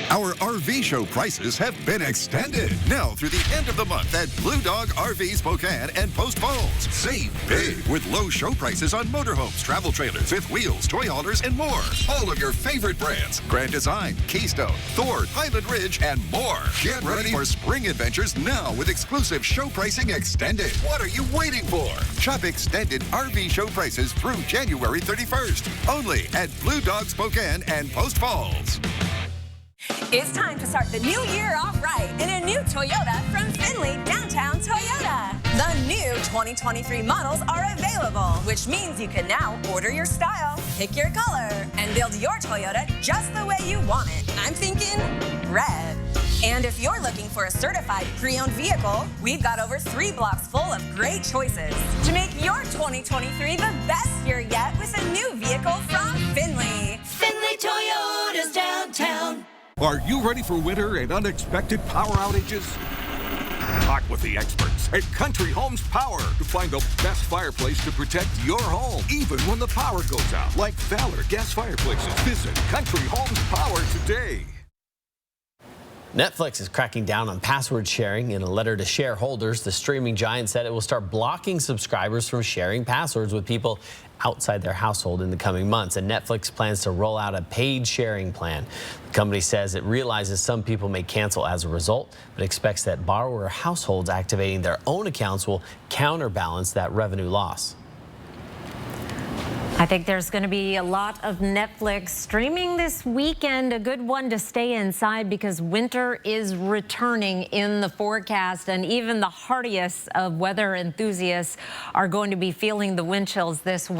Our RV show prices have been extended. Now through the end of the month at Blue Dog RV Spokane and Post Falls. Save big with low show prices on motorhomes, travel trailers, fifth wheels, toy haulers, and more. All of your favorite brands: Grand Design, Keystone, Thor, Highland Ridge, and more. Get ready for spring adventures now with exclusive show pricing extended. What are you waiting for? Shop extended RV show prices through January 31st. Only at Blue Dog Spokane and Post Falls. It's time to start the new year off right in a new Toyota from Findlay Downtown Toyota. The new 2023 models are available, which means you can now order your style, pick your color, and build your Toyota just the way you want it. I'm thinking red. And if you're looking for a certified pre-owned vehicle, we've got over 3 blocks full of great choices to make your 2023 the best year yet with a new vehicle from Findlay. Findlay Toyota's downtown. Are you ready for winter and unexpected power outages? Talk with the experts at Country Homes Power to find the best fireplace to protect your home, even when the power goes out. Like Valor gas fireplaces. Visit Country Homes Power today. Netflix is cracking down on password sharing. In a letter to shareholders, the streaming giant said it will start blocking subscribers from sharing passwords with people outside their household in the coming months. And Netflix plans to roll out a paid sharing plan. The company says it realizes some people may cancel as a result, but expects that borrower households activating their own accounts will counterbalance that revenue loss. I think there's going to be a lot of Netflix streaming this weekend, a good one to stay inside because winter is returning in the forecast, and even the hardiest of weather enthusiasts are going to be feeling the wind chills this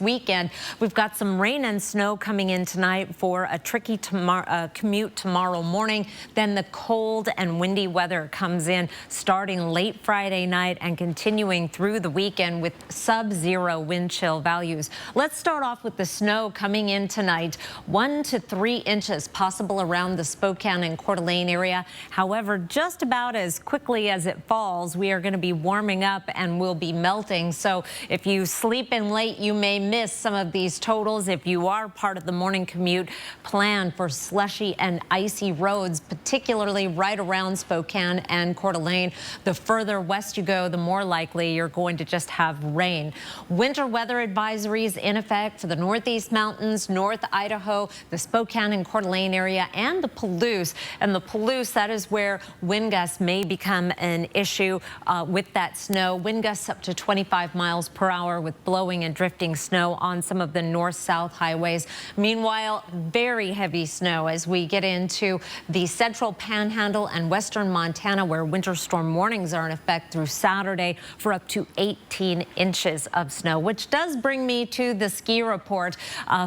weekend. We've got some rain and snow coming in tonight for a tricky commute tomorrow morning. Then the cold and windy weather comes in starting late Friday night and continuing through the weekend with sub-zero wind chill values. Let's start off with the snow coming in tonight. 1 to 3 inches possible around the Spokane and Coeur d'Alene area. However, just about as quickly as it falls, we are going to be warming up and will be melting. So if you sleep in late, you may miss some of these totals. If you are part of the morning commute, plan for slushy and icy roads, particularly right around Spokane and Coeur d'Alene. The further west you go, the more likely you're going to just have rain. Winter weather advisories in effect for the Northeast Mountains, North Idaho, the Spokane and Coeur d'Alene area, and the Palouse. And the Palouse, that is where wind gusts may become an issue with that snow. Wind gusts up to 25 miles per hour with blowing and drifting snow on some of the north-south highways. Meanwhile, very heavy snow as we get into the central Panhandle and western Montana, where winter storm warnings are in effect through Saturday for up to 18 inches of snow, which does bring me to to the ski report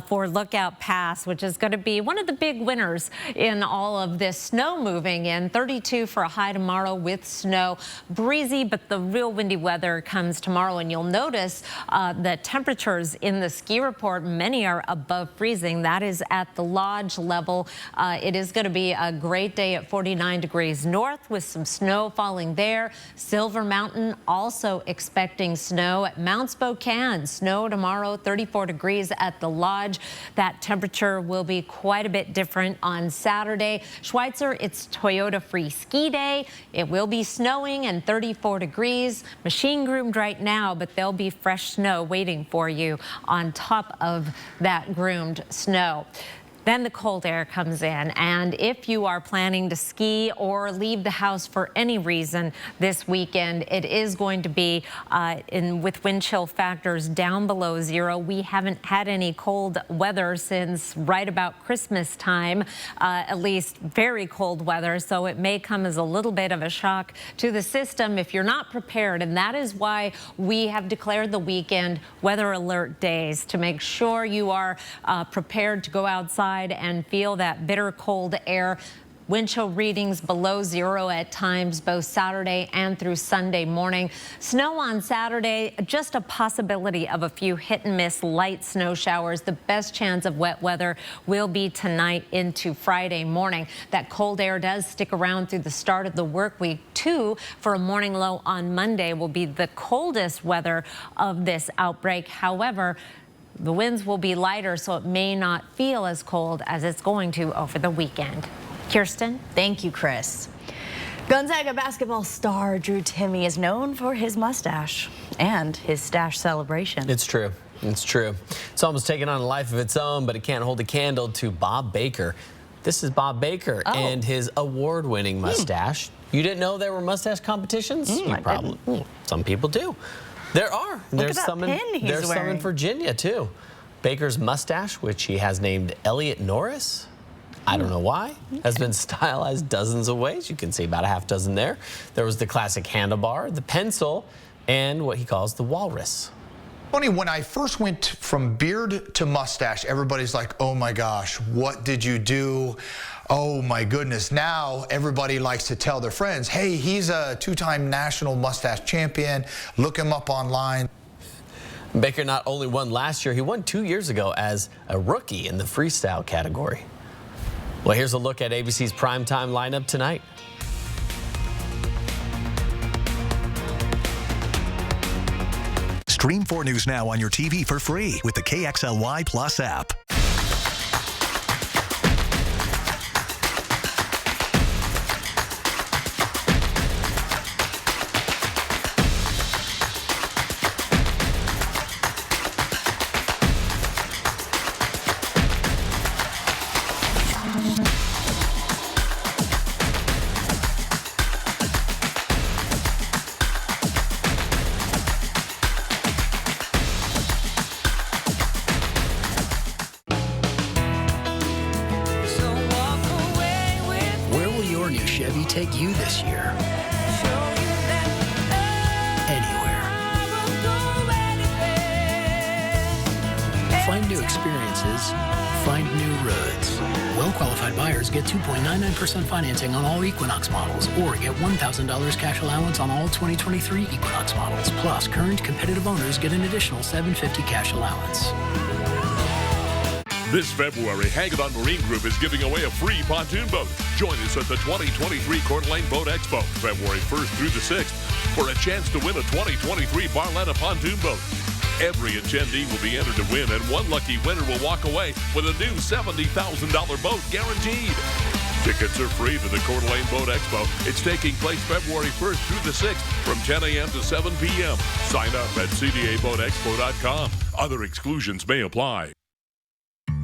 for Lookout Pass, which is going to be one of the big winners in all of this snow moving in. 32 for a high tomorrow with snow. Breezy, but the real windy weather comes tomorrow, and you'll notice the temperatures in the ski report, many are above freezing. That is at the lodge level. It is going to be a great day at 49 degrees north with some snow falling there. Silver Mountain also expecting snow. At Mount Spokane, snow tomorrow, 34 degrees at the lodge. That temperature will be quite a bit different on Saturday. Schweitzer, it's Toyota free ski day. It will be snowing and 34 degrees. Machine groomed right now, but there'll be fresh snow waiting for you on top of that groomed snow. Then the cold air comes in, and if you are planning to ski or leave the house for any reason this weekend, it is going to be with wind chill factors down below zero. We haven't had any cold weather since right about Christmas time, at least very cold weather, so it may come as a little bit of a shock to the system if you're not prepared, and that is why we have declared the weekend weather alert days, to make sure you are prepared to go outside and feel that bitter cold air. Wind chill readings below zero at times, both Saturday and through Sunday morning. Snow on Saturday, just a possibility of a few hit and miss light snow showers. The best chance of wet weather will be tonight into Friday morning. That cold air does stick around through the start of the work week too. For a morning low on Monday will be the coldest weather of this outbreak. However, the winds will be lighter, so it may not feel as cold as it's going to over the weekend. Kirsten? Thank you, Chris. Gonzaga basketball star Drew Timme is known for his mustache and his stash celebration. It's true. It's true. It's almost taken on a life of its own, but it can't hold a candle to Bob Baker. This is Bob Baker and his award-winning mustache. You didn't know there were mustache competitions? You probably. Some people do. There are. There's some in Virginia, too. Baker's mustache, which he has named Elliot Norris, I don't know why, has been stylized dozens of ways. You can see about a half dozen there. There was the classic handlebar, the pencil, and what he calls the walrus. Funny, when I first went from beard to mustache, everybody's like, oh my gosh, what did you do? Oh my goodness. Now everybody likes to tell their friends, hey, he's a two-time national mustache champion. Look him up online. Baker not only won last year, he won 2 years ago as a rookie in the freestyle category. Well, here's a look at ABC's primetime lineup tonight. Stream 4 News now on your TV for free with the KXLY Plus app. Take you this year. Anywhere. Find new experiences. Find new roads. Well-qualified buyers get 2.99% financing on all Equinox models or get $1,000 cash allowance on all 2023 Equinox models. Plus, current competitive owners get an additional $750 cash allowance. This February, Hagedorn Marine Group is giving away a free pontoon boat. Join us at the 2023 Coeur d'Alene Boat Expo, February 1st through the 6th, for a chance to win a 2023 Barletta pontoon boat. Every attendee will be entered to win, and one lucky winner will walk away with a new $70,000 boat guaranteed. Tickets are free to the Coeur d'Alene Boat Expo. It's taking place February 1st through the 6th from 10 a.m. to 7 p.m. Sign up at cdaboatexpo.com. Other exclusions may apply.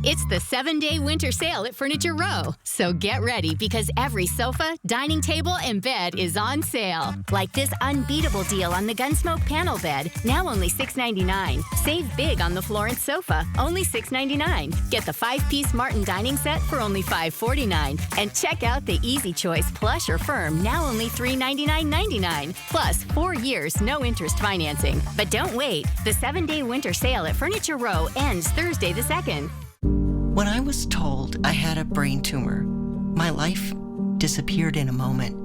It's the 7-day winter sale at Furniture Row. So get ready because every sofa, dining table, and bed is on sale. Like this unbeatable deal on the Gunsmoke panel bed, now only $6.99. Save big on the Florence sofa, only $6.99. Get the 5-piece Martin dining set for only $5.49. And check out the Easy Choice plush or firm, now only $399.99. Plus 4 years, no interest financing. But don't wait. The 7-day winter sale at Furniture Row ends Thursday the 2nd. When I was told I had a brain tumor, my life disappeared in a moment.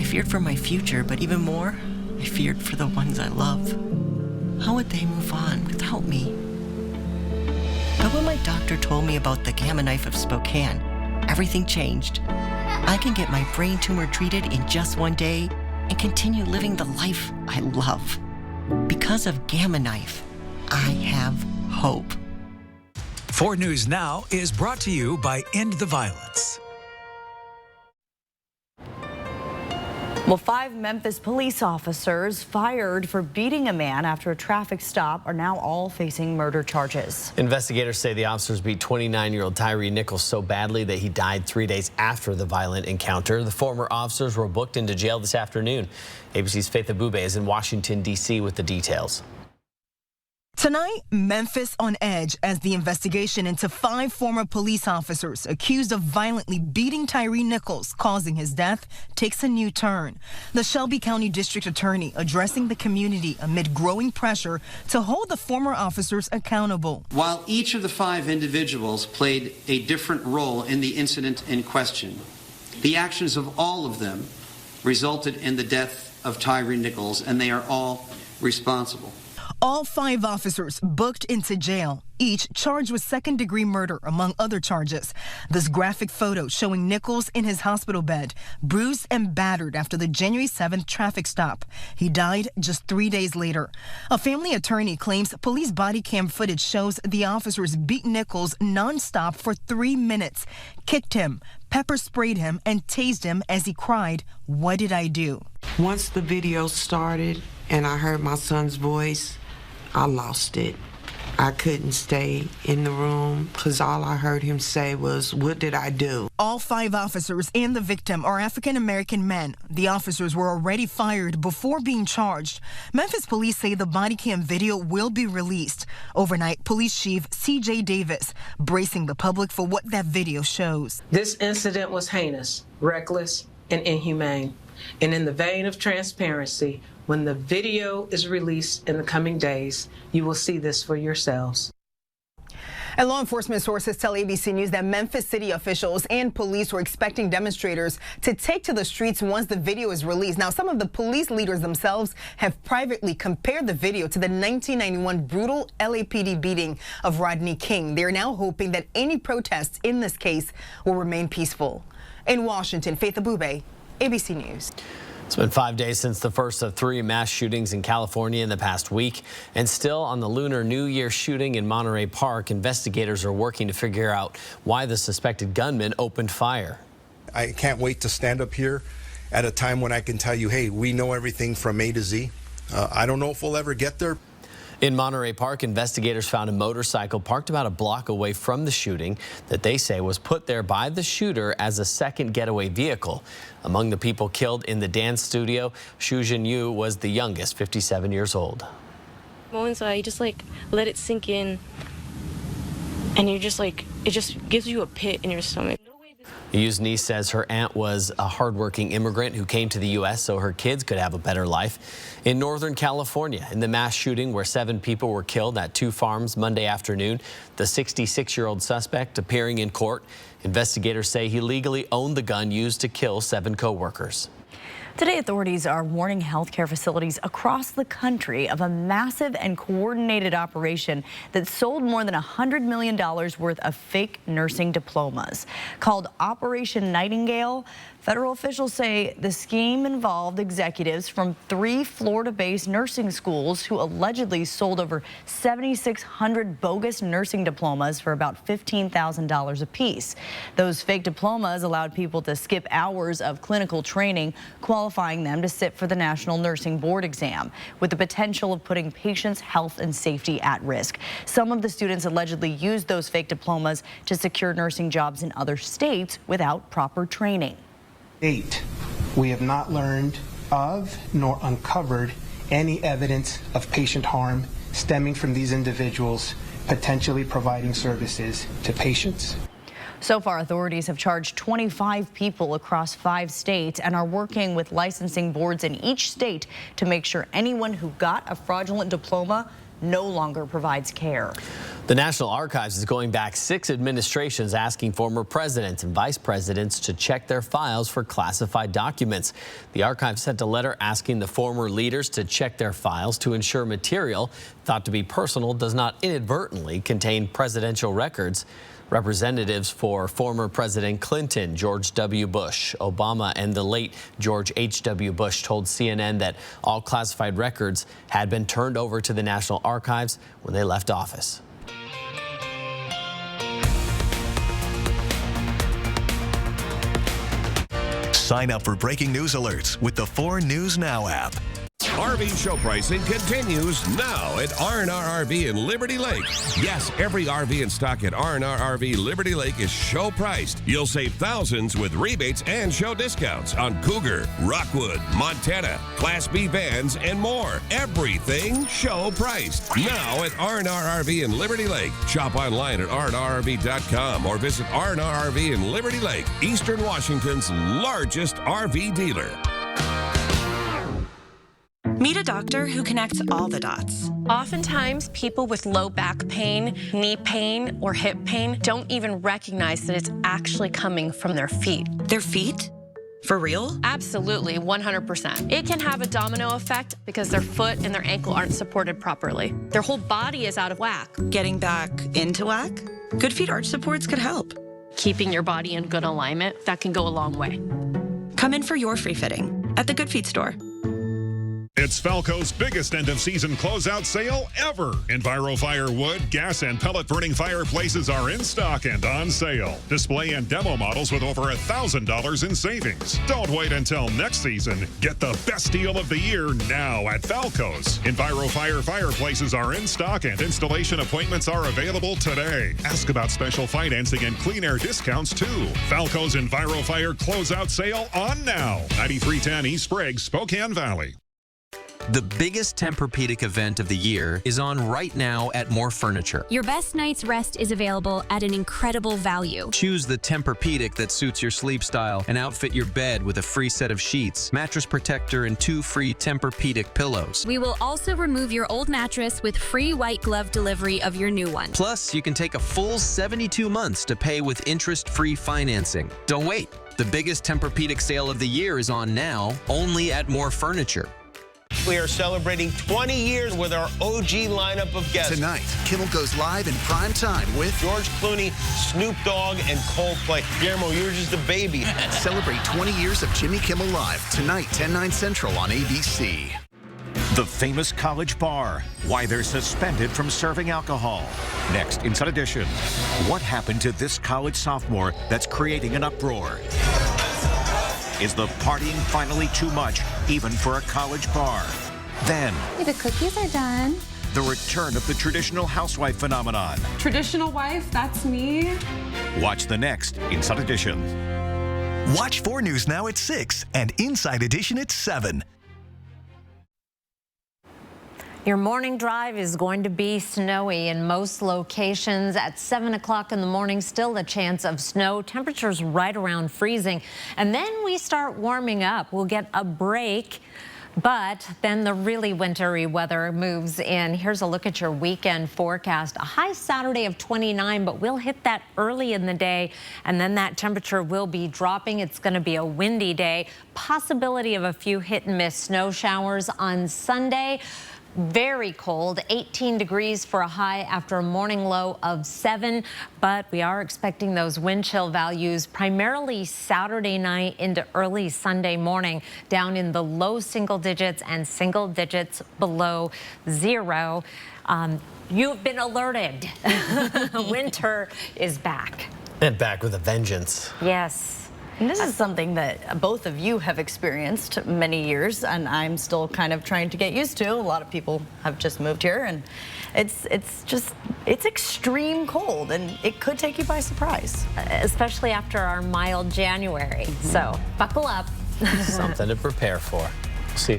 I feared for my future, but even more, I feared for the ones I love. How would they move on without me? But when my doctor told me about the Gamma Knife of Spokane, everything changed. I can get my brain tumor treated in just 1 day and continue living the life I love. Because of Gamma Knife, I have hope. 4 News Now is brought to you by End the Violence. Well, 5 Memphis police officers fired for beating a man after a traffic stop are now all facing murder charges. Investigators say the officers beat 29-year-old Tyree Nichols so badly that he died 3 days after the violent encounter. The former officers were booked into jail this afternoon. ABC's Faith Abube is in Washington, D.C. with the details. Tonight, Memphis on edge as the investigation into 5 former police officers accused of violently beating Tyree Nichols, causing his death, takes a new turn. The Shelby County District Attorney addressing the community amid growing pressure to hold the former officers accountable. While each of the 5 individuals played a different role in the incident in question, the actions of all of them resulted in the death of Tyree Nichols, and they are all responsible. All 5 officers booked into jail, each charged with second-degree murder, among other charges. This graphic photo showing Nichols in his hospital bed, bruised and battered after the January 7th traffic stop. He died just 3 days later. A family attorney claims police body cam footage shows the officers beat Nichols nonstop for 3 minutes, kicked him, pepper sprayed him, and tased him as he cried, "What did I do?" Once the video started and I heard my son's voice, I lost it. I couldn't stay in the room because all I heard him say was, "What did I do?" All 5 officers and the victim are African-American men. The officers were already fired before being charged. Memphis police say the body cam video will be released. Overnight, Police Chief C.J. Davis bracing the public for what that video shows. This incident was heinous, reckless, and inhumane. And in the vein of transparency, when the video is released in the coming days, you will see this for yourselves. And law enforcement sources tell ABC News that Memphis city officials and police were expecting demonstrators to take to the streets once the video is released. Now, some of the police leaders themselves have privately compared the video to the 1991 brutal LAPD beating of Rodney King. They are now hoping that any protests in this case will remain peaceful. In Washington, Faith Abube, ABC News. It's been 5 days since the first of 3 mass shootings in California in the past week. And still on the Lunar New Year shooting in Monterey Park, investigators are working to figure out why the suspected gunman opened fire. I can't wait to stand up here at a time when I can tell you, hey, we know everything from A to Z. I don't know if we'll ever get there. In Monterey Park, investigators found a motorcycle parked about a block away from the shooting that they say was put there by the shooter as a second getaway vehicle. Among the people killed in the dance studio, Xu Jinyu was the youngest, 57 years old. Moments you just let it sink in, and you're just it just gives you a pit in your stomach. Yu's niece says her aunt was a hardworking immigrant who came to the U.S. so her kids could have a better life. In Northern California, in the mass shooting where 7 people were killed at 2 farms Monday afternoon, the 66-year-old suspect appearing in court. Investigators say he legally owned the gun used to kill 7 co-workers. Today, authorities are warning healthcare facilities across the country of a massive and coordinated operation that sold more than $100 million worth of fake nursing diplomas. Called Operation Nightingale, Federal officials say the scheme involved executives from 3 Florida-based nursing schools who allegedly sold over 7,600 bogus nursing diplomas for about $15,000 apiece. Those fake diplomas allowed people to skip hours of clinical training, qualifying them to sit for the National Nursing Board exam, with the potential of putting patients' health and safety at risk. Some of the students allegedly used those fake diplomas to secure nursing jobs in other states without proper training. We have not learned of nor uncovered any evidence of patient harm stemming from these individuals potentially providing services to patients. So far, authorities have charged 25 people across 5 states and are working with licensing boards in each state to make sure anyone who got a fraudulent diploma no longer provides care. The National Archives is going back 6 administrations, asking former presidents and vice presidents to check their files for classified documents. The archives sent a letter asking the former leaders to check their files to ensure material thought to be personal does not inadvertently contain presidential records. Representatives for former President Clinton, George W. Bush, Obama, and the late George H.W. Bush told CNN that all classified records had been turned over to the National Archives when they left office. Sign up for breaking news alerts with the 4 News Now app. RV show pricing continues now at R&R RV in Liberty Lake. Yes, every RV in stock at R&R RV Liberty Lake is show priced. You'll save thousands with rebates and show discounts on Cougar, Rockwood, Montana, Class B vans, and more. Everything show priced. Now at R&R RV in Liberty Lake. Shop online at rnrrv.com or visit R&R RV in Liberty Lake, Eastern Washington's largest RV dealer. Meet a doctor who connects all the dots. Oftentimes, people with low back pain, knee pain, or hip pain don't even recognize that it's actually coming from their feet. Their feet? For real? Absolutely, 100%. It can have a domino effect because their foot and their ankle aren't supported properly. Their whole body is out of whack. Getting back into whack? Good Feet arch supports could help. Keeping your body in good alignment, that can go a long way. Come in for your free fitting at the Good Feet store. It's Falco's biggest end-of-season closeout sale ever. EnviroFire wood, gas, and pellet-burning fireplaces are in stock and on sale. Display and demo models with over $1,000 in savings. Don't wait until next season. Get the best deal of the year now at Falco's. EnviroFire fireplaces are in stock and installation appointments are available today. Ask about special financing and clean air discounts, too. Falco's EnviroFire closeout sale on now. 9310 East Sprague, Spokane Valley. The biggest Tempur-Pedic event of the year is on right now at More Furniture. Your best night's rest is available at an incredible value. Choose the Tempur-Pedic that suits your sleep style and outfit your bed with a free set of sheets, mattress protector, and 2 free Tempur-Pedic pillows. We will also remove your old mattress with free white glove delivery of your new one. Plus, you can take a full 72 months to pay with interest-free financing. Don't wait. The biggest Tempur-Pedic sale of the year is on now, only at More Furniture. We are celebrating 20 years with our OG lineup of guests. Tonight, Kimmel goes live in prime time with George Clooney, Snoop Dogg, and Coldplay. Guillermo, you're just a baby. Celebrate 20 years of Jimmy Kimmel Live tonight, 10/9 Central on ABC. The famous college bar, why they're suspended from serving alcohol. Next, Inside Edition, what happened to this college sophomore that's creating an uproar? Is the partying finally too much, even for a college bar? Then, hey, the cookies are done. The return of the traditional housewife phenomenon. Traditional wife, that's me. Watch the next Inside Edition. Watch 4 News Now at 6 and Inside Edition at 7. Your morning drive is going to be snowy in most locations. At 7 o'clock in the morning, still a chance of snow. Temperatures right around freezing. And then we start warming up. We'll get a break, but then the really wintry weather moves in. Here's a look at your weekend forecast. A high Saturday of 29, but we'll hit that early in the day, and then that temperature will be dropping. It's going to be a windy day. Possibility of a few hit and miss snow showers on Sunday. very cold, 18 degrees for a high after a morning low of 7. But we are expecting those wind chill values primarily Saturday night into early Sunday morning, down in the low single digits and single digits below 0. You've been alerted. Winter is back. And back with a vengeance. Yes. And this is something that both of you have experienced many years, and I'm still kind of trying to get used to. A lot of people have just moved here, and it's extreme cold, and it could take you by surprise. Especially after our mild January. So buckle up. Something to prepare for.